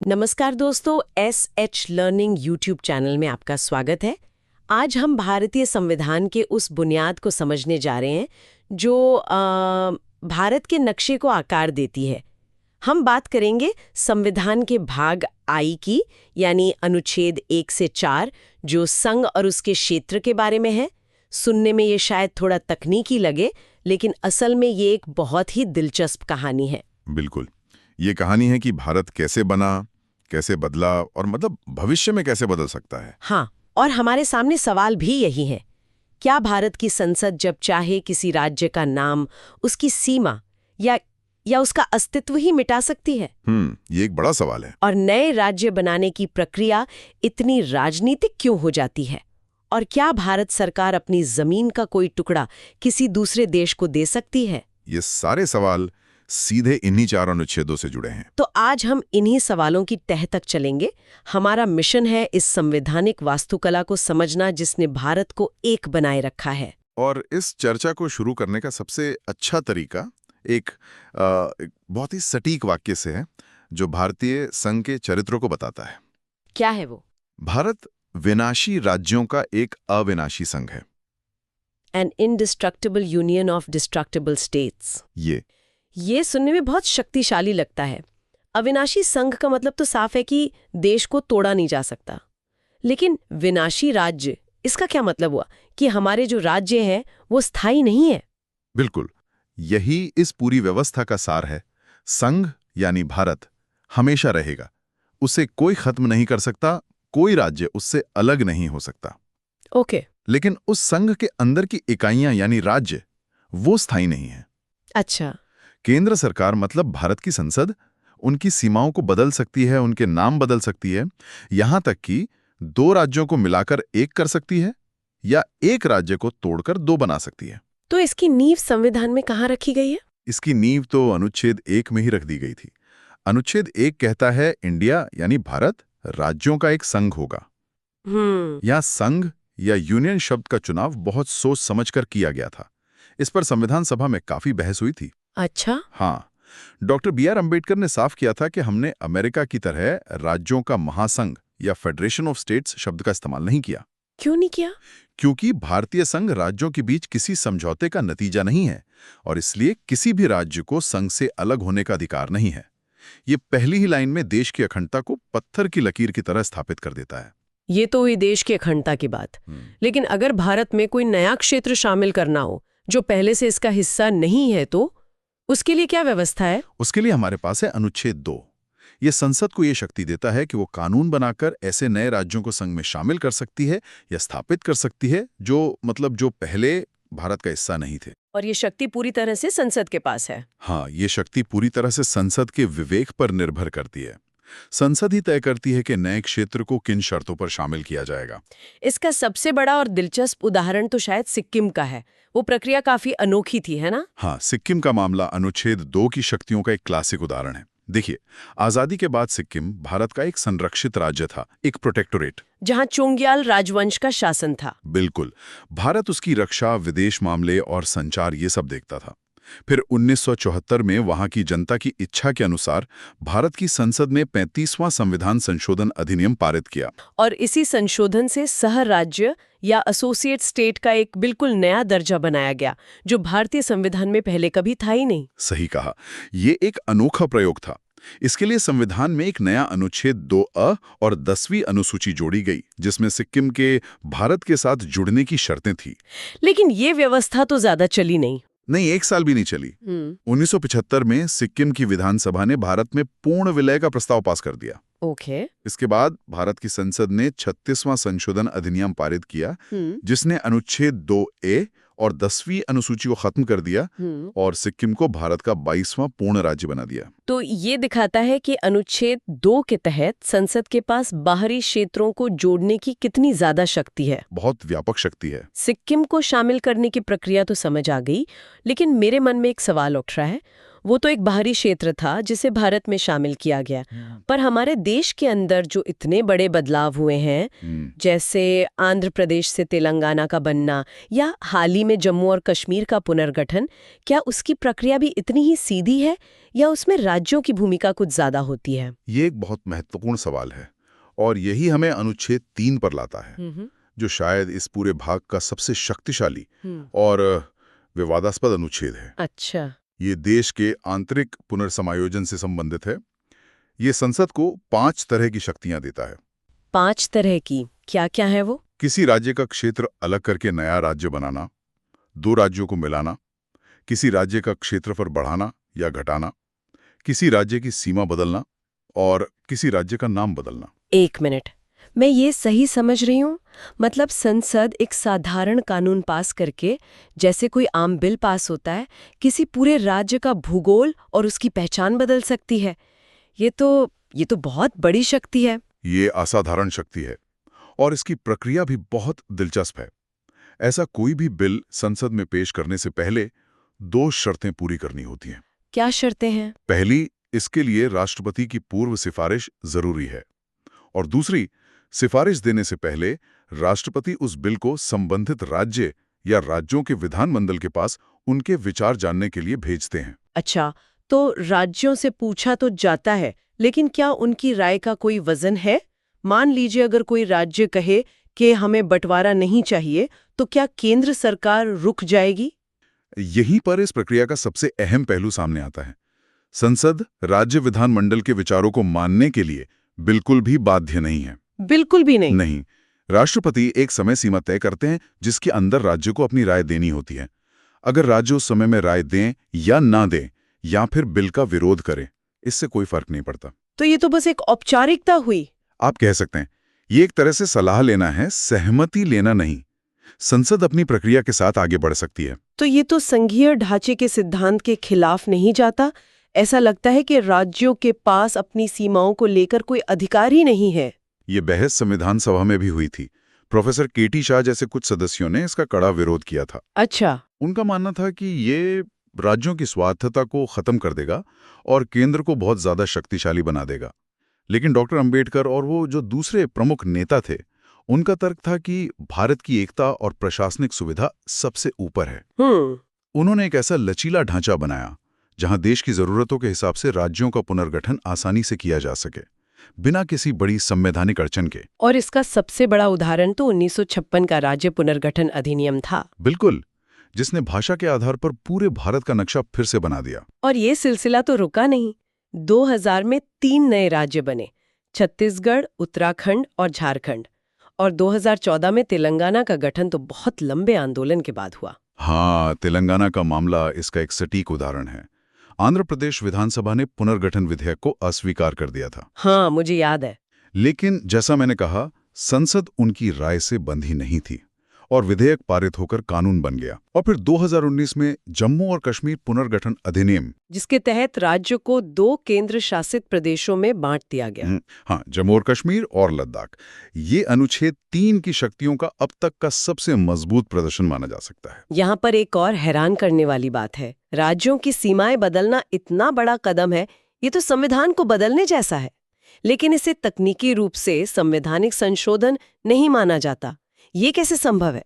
नमस्कार दोस्तों, H learning YouTube channel में आपका स्वागत है। आज हम भारतीय संविधान के उस बुनियाद को समझने जा रहे हैं जो भारत के नक्शे को आकार देती है। हम बात करेंगे संविधान के भाग आई की, यानी अनुच्छेद 1 से 4, जो संघ और उसके क्षेत्र के बारे में है। सुनने में ये शायद थोड़ा तकनीकी लगे, लेकिन असल में ये एक बहुत ही दिलचस्प कहानी है। बिल्कुल। ये कहानी है कि भारत कैसे बना, कैसे बदला और मतलब भविष्य में कैसे बदल सकता है। हाँ, और हमारे सामने सवाल भी यही है। क्या भारत की संसद जब चाहे किसी राज्य का नाम, उसकी सीमा या उसका अस्तित्व ही मिटा सकती है? ये एक बड़ा सवाल है। और नए राज्य बनाने की प्रक्रिया इतनी राजनीतिक क्यों हो जाती है? और क्या भारत सरकार अपनी जमीन का कोई टुकड़ा किसी दूसरे देश को दे सकती है? ये सारे सवाल सीधे इन्हीं 4 अनुच्छेदों से जुड़े हैं। तो आज हम इन्हीं सवालों की तह तक चलेंगे। हमारा मिशन है इस संवैधानिक वास्तुकला को समझना जिसने भारत को एक बनाए रखा है। और इस चर्चा को शुरू करने का सबसे अच्छा तरीका एक बहुत ही सटीक वाक्य से है, जो भारतीय संघ के चरित्र को बताता है। क्या है वो? भारत विनाशी राज्यों का एक अविनाशी संघ है। An indestructible union of destructible states. ये सुनने में बहुत शक्तिशाली लगता है। अविनाशी संघ का मतलब तो साफ है कि देश को तोड़ा नहीं जा सकता। लेकिन विनाशी राज्य, इसका क्या मतलब हुआ? कि हमारे जो राज्य हैं वो स्थायी नहीं है। बिल्कुल, यही इस पूरी व्यवस्था का सार है। संघ यानी भारत हमेशा रहेगा, उसे कोई खत्म नहीं कर सकता, कोई राज्य उससे अलग नहीं हो सकता। ओके। लेकिन उस संघ के अंदर की इकाइयां यानी राज्य, वो स्थायी नहीं है। अच्छा। केंद्र सरकार मतलब भारत की संसद उनकी सीमाओं को बदल सकती है, उनके नाम बदल सकती है, यहां तक कि 2 राज्यों को मिलाकर एक कर सकती है या एक राज्य को तोड़कर 2 बना सकती है। तो इसकी नींव संविधान में कहाँ रखी गई है? इसकी नींव तो अनुच्छेद 1 में ही रख दी गई थी। अनुच्छेद 1 कहता है इंडिया यानी भारत राज्यों का एक संघ होगा। यहाँ संघ या यूनियन शब्द का चुनाव बहुत सोच समझकर किया गया था। इस पर संविधान सभा में काफी बहस हुई थी। अच्छा। हाँ, डॉक्टर बी आर अम्बेडकर ने साफ किया था कि हमने अमेरिका की तरह राज्यों का महासंघ या फेडरेशन ऑफ स्टेट्स शब्द का इस्तेमाल नहीं किया। क्यों नहीं किया? क्योंकि भारतीय संघ राज्यों के बीच किसी समझौते का नतीजा नहीं है और इसलिए किसी भी राज्य को संघ से अलग होने का अधिकार नहीं है। ये पहली ही लाइन में देश की अखंडता को पत्थर की लकीर की तरह स्थापित कर देता है। ये तो हुई देश की अखंडता की बात। लेकिन अगर भारत में कोई नया क्षेत्र शामिल करना हो जो पहले से इसका हिस्सा नहीं है, तो उसके लिए क्या व्यवस्था है? उसके लिए हमारे पास है अनुच्छेद 2। ये संसद को ये शक्ति देता है कि वो कानून बनाकर ऐसे नए राज्यों को संघ में शामिल कर सकती है या स्थापित कर सकती है जो पहले भारत का हिस्सा नहीं थे। और ये शक्ति पूरी तरह से संसद के पास है। हाँ, ये शक्ति पूरी तरह से संसद के विवेक पर निर्भर करती है। संसद ही तय करती है कि नए क्षेत्र को किन शर्तों पर शामिल किया जाएगा। इसका सबसे बड़ा और दिलचस्प उदाहरण तो शायद सिक्किम का है। वो प्रक्रिया काफी अनोखी थी, है ना? हाँ, सिक्किम का मामला अनुच्छेद 2 की शक्तियों का एक क्लासिक उदाहरण है। देखिए, आजादी के बाद सिक्किम भारत का एक संरक्षित राज्य था, एक प्रोटेक्टोरेट, जहां चोंग्याल राजवंश का शासन था। बिल्कुल। भारत उसकी रक्षा, विदेश मामले और संचार ये सब देखता था। फिर 1974 में वहां की जनता की इच्छा के अनुसार भारत की संसद ने 35वां संविधान संशोधन अधिनियम पारित किया। और इसी संशोधन से सह राज्य या एसोसिएट स्टेट का एक बिल्कुल नया दर्जा बनाया गया, जो भारतीय संविधान में पहले कभी था ही नहीं। सही कहा, ये एक अनोखा प्रयोग था। इसके लिए संविधान में एक नया अनुच्छेद 2A और 10वीं अनुसूची जोड़ी गई, जिसमें सिक्किम के भारत के साथ जुड़ने की शर्तें थी। लेकिन ये व्यवस्था तो ज्यादा चली नहीं। 1 साल भी नहीं चली। 1975 में सिक्किम की विधानसभा ने भारत में पूर्ण विलय का प्रस्ताव पास कर दिया। ओके। इसके बाद भारत की संसद ने 36वां संशोधन अधिनियम पारित किया, जिसने अनुच्छेद 2A और 10वीं अनुसूची को खत्म कर दिया और सिक्किम को भारत का 22वां पूर्ण राज्य बना दिया। तो ये दिखाता है कि अनुच्छेद 2 के तहत संसद के पास बाहरी क्षेत्रों को जोड़ने की कितनी ज्यादा शक्ति है। बहुत व्यापक शक्ति है। सिक्किम को शामिल करने की प्रक्रिया तो समझ आ गई, लेकिन मेरे मन में एक सवाल उठ रहा है। वो तो एक बाहरी क्षेत्र था जिसे भारत में शामिल किया गया। पर हमारे देश के अंदर जो इतने बड़े बदलाव हुए हैं, जैसे आंध्र प्रदेश से तेलंगाना का बनना या हाल ही में जम्मू और कश्मीर का पुनर्गठन, क्या उसकी प्रक्रिया भी इतनी ही सीधी है या उसमें राज्यों की भूमिका कुछ ज्यादा होती है? ये एक बहुत महत्वपूर्ण सवाल है और यही हमें अनुच्छेद 3 पर लाता है, जो शायद इस पूरे भाग का सबसे शक्तिशाली और विवादास्पद अनुच्छेद है। अच्छा। ये देश के आंतरिक पुनर्समायोजन से संबंधित है। ये संसद को 5 तरह की शक्तियां देता है। 5 तरह की? क्या क्या है वो? किसी राज्य का क्षेत्र अलग करके नया राज्य बनाना, 2 राज्यों को मिलाना, किसी राज्य का क्षेत्रफल बढ़ाना या घटाना, किसी राज्य की सीमा बदलना और किसी राज्य का नाम बदलना। 1 मिनट, मैं ये सही समझ रही हूँ? मतलब संसद एक साधारण कानून पास करके, जैसे कोई आम बिल पास होता है, किसी पूरे राज्य का भूगोल और उसकी पहचान बदल सकती है। ये तो बहुत बड़ी शक्ति है। ये असाधारण शक्ति है और इसकी प्रक्रिया भी बहुत दिलचस्प है। ऐसा कोई भी बिल संसद में पेश करने से पहले 2 शर्तें पूरी करनी होती हैं। क्या शर्तें हैं? पहली, इसके लिए राष्ट्रपति की पूर्व सिफारिश जरूरी है और दूसरी, सिफारिश देने से पहले राष्ट्रपति उस बिल को संबंधित राज्य या राज्यों के विधानमंडल के पास उनके विचार जानने के लिए भेजते हैं। अच्छा, तो राज्यों से पूछा तो जाता है, लेकिन क्या उनकी राय का कोई वजन है? मान लीजिए अगर कोई राज्य कहे कि हमें बंटवारा नहीं चाहिए, तो क्या केंद्र सरकार रुक जाएगी? यहीं पर इस प्रक्रिया का सबसे अहम पहलू सामने आता है। संसद राज्य विधानमंडल के विचारों को मानने के लिए बिल्कुल भी बाध्य नहीं है। बिल्कुल भी नहीं? नहीं। राष्ट्रपति एक समय सीमा तय करते हैं जिसके अंदर राज्य को अपनी राय देनी होती है। अगर राज्य उस समय में राय दें या ना दें या फिर बिल का विरोध करें, इससे कोई फर्क नहीं पड़ता। तो ये तो बस एक औपचारिकता हुई। आप कह सकते हैं ये एक तरह से सलाह लेना है, सहमति लेना नहीं। संसद अपनी प्रक्रिया के साथ आगे बढ़ सकती है। तो ये तो संघीय ढांचे के सिद्धांत के खिलाफ नहीं जाता? ऐसा लगता है कि राज्यों के पास अपनी सीमाओं को लेकर कोई अधिकार ही नहीं है। ये बहस संविधान सभा में भी हुई थी। प्रोफेसर केटी शाह जैसे कुछ सदस्यों ने इसका कड़ा विरोध किया था। अच्छा। उनका मानना था कि ये राज्यों की स्वायत्तता को खत्म कर देगा और केंद्र को बहुत ज्यादा शक्तिशाली बना देगा। लेकिन डॉक्टर अंबेडकर और वो जो दूसरे प्रमुख नेता थे, उनका तर्क था कि भारत की एकता और प्रशासनिक सुविधा सबसे ऊपर है। उन्होंने एक ऐसा लचीला ढांचा बनाया जहां देश की जरूरतों के हिसाब से राज्यों का पुनर्गठन आसानी से किया जा सके, बिना किसी बड़ी संवैधानिक अड़चन के। और इसका सबसे बड़ा उदाहरण तो 1956 का राज्य पुनर्गठन अधिनियम था। बिल्कुल, जिसने भाषा के आधार पर पूरे भारत का नक्शा फिर से बना दिया। और ये सिलसिला तो रुका नहीं। 2000 में 3 नए राज्य बने, छत्तीसगढ़, उत्तराखंड और झारखंड। और 2014 में तेलंगाना का गठन तो बहुत लंबे आंदोलन के बाद हुआ। हाँ, तेलंगाना का मामला इसका एक सटीक उदाहरण है। आंध्र प्रदेश विधानसभा ने पुनर्गठन विधेयक को अस्वीकार कर दिया था। हाँ, मुझे याद है। लेकिन जैसा मैंने कहा, संसद उनकी राय से बंधी नहीं थी और विधेयक पारित होकर कानून बन गया। और फिर 2019 में जम्मू और कश्मीर पुनर्गठन अधिनियम, जिसके तहत राज्य को 2 केंद्र शासित प्रदेशों में बांट दिया गया। हाँ, जम्मू और कश्मीर और लद्दाख। ये अनुच्छेद 3 की शक्तियों का अब तक का सबसे मजबूत प्रदर्शन माना जा सकता है। यहाँ पर एक और हैरान करने वाली बात है। राज्यों की सीमाएं बदलना इतना बड़ा कदम है, ये तो संविधान को बदलने जैसा है, लेकिन इसे तकनीकी रूप से संवैधानिक संशोधन नहीं माना जाता। ये कैसे संभव है?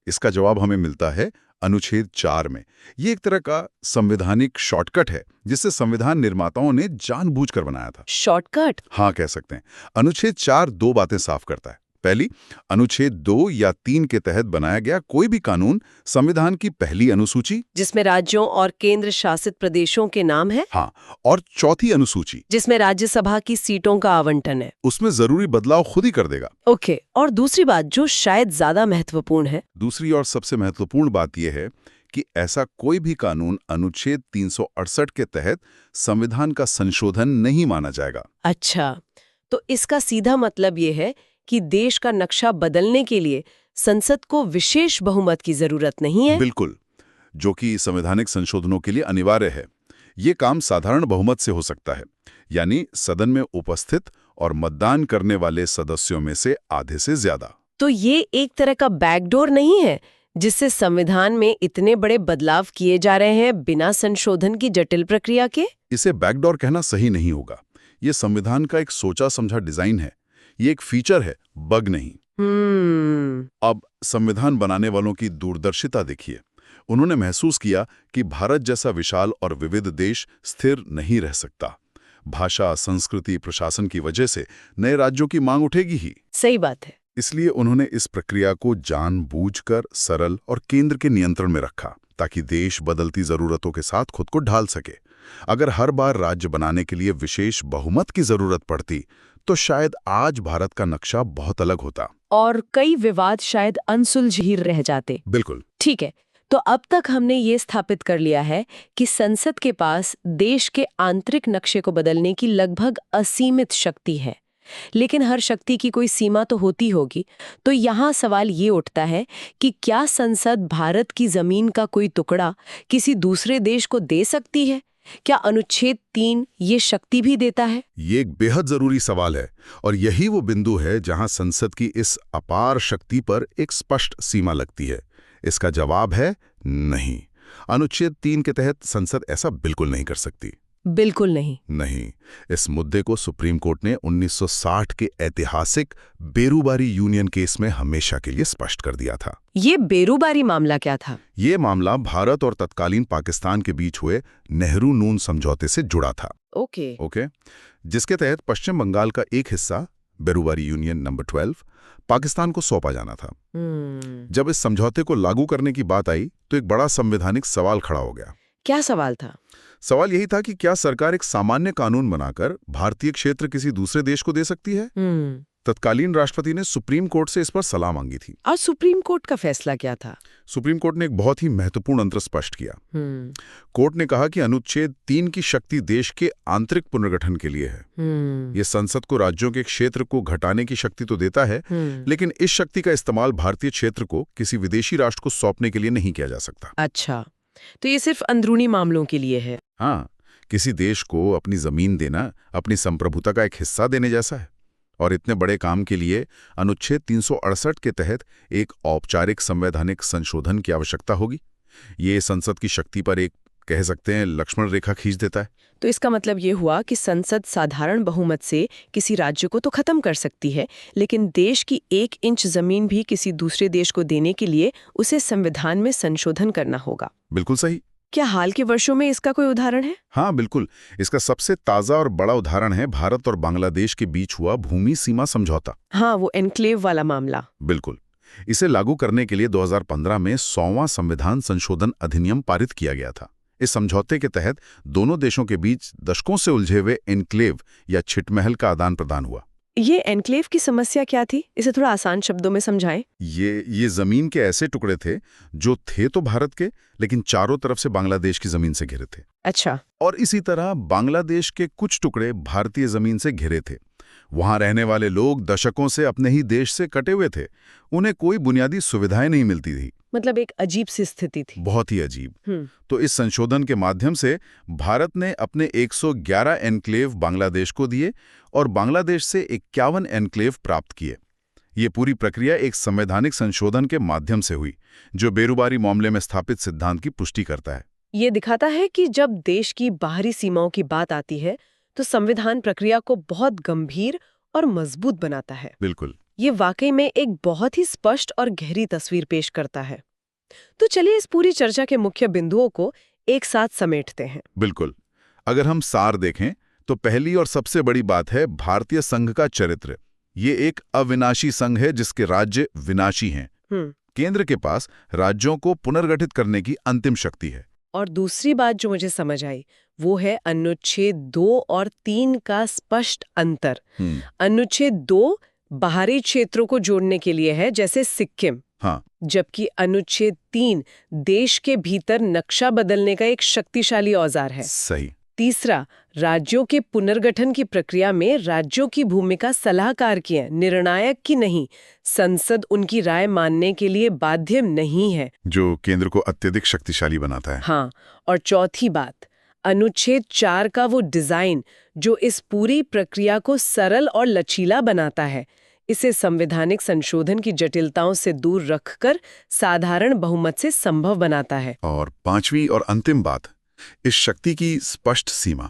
इसका जवाब हमें मिलता है अनुच्छेद 4 में। ये एक तरह का संवैधानिक शॉर्टकट है जिसे संविधान निर्माताओं ने जानबूझकर बनाया था। शॉर्टकट? हाँ, कह सकते हैं। अनुच्छेद 4 2 बातें साफ करता है। पहली, अनुच्छेद 2 या 3 के तहत बनाया गया कोई भी कानून संविधान की पहली अनुसूची, जिसमें राज्यों और केंद्र शासित प्रदेशों के नाम है, हाँ, और चौथी अनुसूची, जिसमें राज्यसभा की सीटों का आवंटन है, उसमें जरूरी बदलाव खुद ही कर देगा। ओके। और दूसरी बात जो शायद ज्यादा महत्वपूर्ण है, दूसरी और सबसे महत्वपूर्ण बात यह है कि ऐसा कोई भी कानून अनुच्छेद 368 के तहत संविधान का संशोधन नहीं माना जाएगा। अच्छा, तो इसका सीधा मतलब ये है कि देश का नक्शा बदलने के लिए संसद को विशेष बहुमत की जरूरत नहीं है। बिल्कुल, जो कि संवैधानिक संशोधनों के लिए अनिवार्य है। ये काम साधारण बहुमत से हो सकता है, यानी सदन में उपस्थित और मतदान करने वाले सदस्यों में से आधे से ज्यादा। तो ये एक तरह का बैकडोर नहीं है जिससे संविधान में इतने बड़े बदलाव किए जा रहे हैं बिना संशोधन की जटिल प्रक्रिया के। इसे बैकडोर कहना सही नहीं होगा। ये संविधान का एक सोचा समझा डिजाइन है, ये एक फीचर है, बग नहीं। अब संविधान बनाने वालों की दूरदर्शिता देखिए। उन्होंने महसूस किया कि भारत जैसा विशाल और विविध देश स्थिर नहीं रह सकता। भाषा, संस्कृति, प्रशासन की वजह से नए राज्यों की मांग उठेगी ही। सही बात है। इसलिए उन्होंने इस प्रक्रिया को जानबूझकर सरल और केंद्र के नियंत्रण में रखा, ताकि देश बदलती जरूरतों के साथ खुद को ढाल सके। अगर हर बार राज्य बनाने के लिए विशेष बहुमत की जरूरत पड़ती, तो शायद आज भारत का नक्शा बहुत अलग होता और कई विवाद शायद अनसुलझे ही रह जाते। बिल्कुल। ठीक है, तो अब तक हमने ये स्थापित कर लिया है कि संसद के पास देश के आंतरिक नक्शे को बदलने की लगभग असीमित शक्ति है, लेकिन हर शक्ति की कोई सीमा तो होती होगी। तो यहाँ सवाल ये उठता है कि क्या संसद भारत की जमीन का कोई टुकड़ा किसी दूसरे देश को दे सकती है? क्या अनुच्छेद 3 ये शक्ति भी देता है? ये एक बेहद जरूरी सवाल है, और यही वो बिंदु है जहां संसद की इस अपार शक्ति पर एक स्पष्ट सीमा लगती है। इसका जवाब है नहीं। अनुच्छेद 3 के तहत संसद ऐसा बिल्कुल नहीं कर सकती। बिल्कुल नहीं। नहीं। इस मुद्दे को सुप्रीम कोर्ट ने 1960 के ऐतिहासिक बेरूबारी यूनियन केस में हमेशा के लिए स्पष्ट कर दिया था। ये बेरूबारी मामला क्या था? ये मामला भारत और तत्कालीन पाकिस्तान के बीच हुए नेहरू नून समझौते से जुड़ा था। ओके। जिसके तहत पश्चिम बंगाल का एक हिस्सा, बेरूबारी यूनियन नंबर 12, पाकिस्तान को सौंपा जाना था। जब इस समझौते को लागू करने की बात आई, तो एक बड़ा संवैधानिक सवाल खड़ा हो गया। क्या सवाल था? सवाल यही था कि क्या सरकार एक सामान्य कानून बनाकर भारतीय क्षेत्र किसी दूसरे देश को दे सकती है? तत्कालीन राष्ट्रपति ने सुप्रीम कोर्ट से इस पर सलाह मांगी थी। और सुप्रीम कोर्ट का फैसला क्या था? सुप्रीम कोर्ट ने एक बहुत ही महत्वपूर्ण अंतर स्पष्ट किया। कोर्ट ने कहा कि अनुच्छेद 3 की शक्ति देश के आंतरिक पुनर्गठन के लिए है। ये संसद को राज्यों के क्षेत्र को घटाने की शक्ति तो देता है, लेकिन इस शक्ति का इस्तेमाल भारतीय क्षेत्र को किसी विदेशी राष्ट्र को सौंपने के लिए नहीं किया जा सकता। अच्छा, तो ये सिर्फ अंदरूनी मामलों के लिए है? हाँ, किसी देश को अपनी जमीन देना अपनी संप्रभुता का एक हिस्सा देने जैसा है। और इतने बड़े काम के लिए अनुच्छेद 368 के तहत एक औपचारिक संवैधानिक संशोधन की आवश्यकता होगी। ये संसद की शक्ति पर एक, कह सकते हैं, लक्ष्मण रेखा खींच देता है। तो इसका मतलब ये हुआ कि संसद साधारण बहुमत से किसी राज्य को तो खत्म कर सकती है, लेकिन देश की 1 इंच जमीन भी किसी दूसरे देश को देने के लिए उसे संविधान में संशोधन करना होगा। बिल्कुल सही। क्या हाल के वर्षों में इसका कोई उदाहरण है? हाँ, बिल्कुल। इसका सबसे ताज़ा और बड़ा उदाहरण है भारत और बांग्लादेश के बीच हुआ भूमि सीमा समझौता। हाँ, वो एन्क्लेव वाला मामला। बिल्कुल। इसे लागू करने के लिए 2015 में 100वां संविधान संशोधन अधिनियम पारित किया गया था। इस समझौते के तहत दोनों देशों के बीच दशकों से उलझे हुए एन्क्लेव या छिटमहल का आदान प्रदान हुआ। ये एन्क्लेव की समस्या क्या थी? इसे थोड़ा आसान शब्दों में समझाएं। ये जमीन के ऐसे टुकड़े थे जो थे तो भारत के, लेकिन चारों तरफ से बांग्लादेश की जमीन से घिरे थे। अच्छा। और इसी तरह बांग्लादेश के कुछ टुकड़े भारतीय जमीन से घिरे थे। वहां रहने वाले लोग दशकों से अपने ही देश से कटे हुए थे। उन्हें कोई बुनियादी सुविधाएं नहीं मिलती थी। मतलब एक अजीब सी स्थिति थी। बहुत ही अजीब। तो इस संशोधन के माध्यम से भारत ने अपने 111 एन्क्लेव बांग्लादेश को दिए और बांग्लादेश से 51 एन्क्लेव प्राप्त किए। ये पूरी प्रक्रिया एक संवैधानिक संशोधन के माध्यम से हुई, जो बेरूबारी मामले में स्थापित सिद्धांत की पुष्टि करता है। ये दिखाता है कि जब देश की बाहरी सीमाओं की बात आती है, तो संविधान प्रक्रिया को बहुत गंभीर और मजबूत बनाता है। बिल्कुल। ये वाकई में एक बहुत ही स्पष्ट और गहरी तस्वीर पेश करता है। तो चलिए इस पूरी चर्चा के मुख्य बिंदुओं को एक साथ समेटते हैं। बिल्कुल। अगर हम सार देखें तो पहली और सबसे बड़ी बात है भारतीय संघ का चरित्र। ये एक अविनाशी संघ है जिसके राज्य विनाशी हैं। केंद्र के पास राज्यों को पुनर्गठित करने की अंतिम शक्ति है। और दूसरी बात जो मुझे समझ आई वो है अनुच्छेद 2 और 3 का स्पष्ट अंतर। अनुच्छेद 2 बाहरी क्षेत्रों को जोड़ने के लिए है, जैसे सिक्किम। हाँ। जबकि अनुच्छेद 3 देश के भीतर नक्शा बदलने का एक शक्तिशाली औजार है। सही। तीसरा, राज्यों के पुनर्गठन की प्रक्रिया में राज्यों की भूमिका सलाहकार की है, निर्णायक की नहीं। संसद उनकी राय मानने के लिए बाध्य नहीं है, जो केंद्र को अत्यधिक शक्तिशाली बनाता है। हाँ। और चौथी बात, अनुच्छेद 4 का वो डिजाइन जो इस पूरी प्रक्रिया को सरल और लचीला बनाता है। इसे संवैधानिक संशोधन की जटिलताओं से दूर रखकर साधारण बहुमत से संभव बनाता है। और पांचवी और अंतिम बात, इस शक्ति की स्पष्ट सीमा।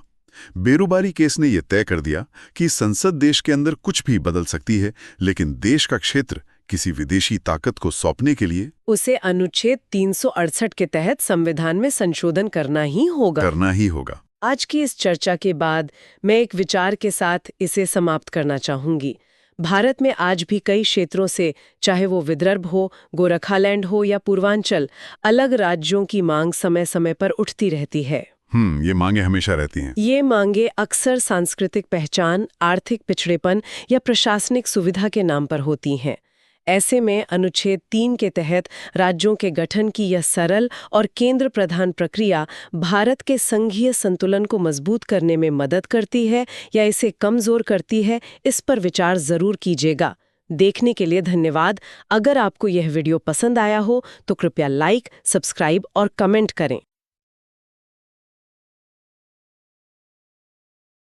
बेरुबारी केस ने यह तय कर दिया कि संसद देश के अंदर कुछ भी बदल सकती है, लेकिन देश का क्षेत्र किसी विदेशी ताकत को सौंपने के लिए उसे अनुच्छेद 368 के तहत संविधान में संशोधन करना ही होगा। आज की इस चर्चा के बाद मैं एक विचार के साथ इसे समाप्त करना चाहूंगी। भारत में आज भी कई क्षेत्रों से, चाहे वो विदर्भ हो, गोरखालैंड हो या पूर्वांचल, अलग राज्यों की मांग समय समय पर उठती रहती है। ये मांगे हमेशा रहती हैं। ये मांगे अक्सर सांस्कृतिक पहचान, आर्थिक पिछड़ेपन या प्रशासनिक सुविधा के नाम पर होती हैं। ऐसे में अनुच्छेद 3 के तहत राज्यों के गठन की यह सरल और केंद्र प्रधान प्रक्रिया भारत के संघीय संतुलन को मजबूत करने में मदद करती है या इसे कमजोर करती है, इस पर विचार जरूर कीजिएगा। देखने के लिए धन्यवाद। अगर आपको यह वीडियो पसंद आया हो तो कृपया लाइक, सब्सक्राइब और कमेंट करें।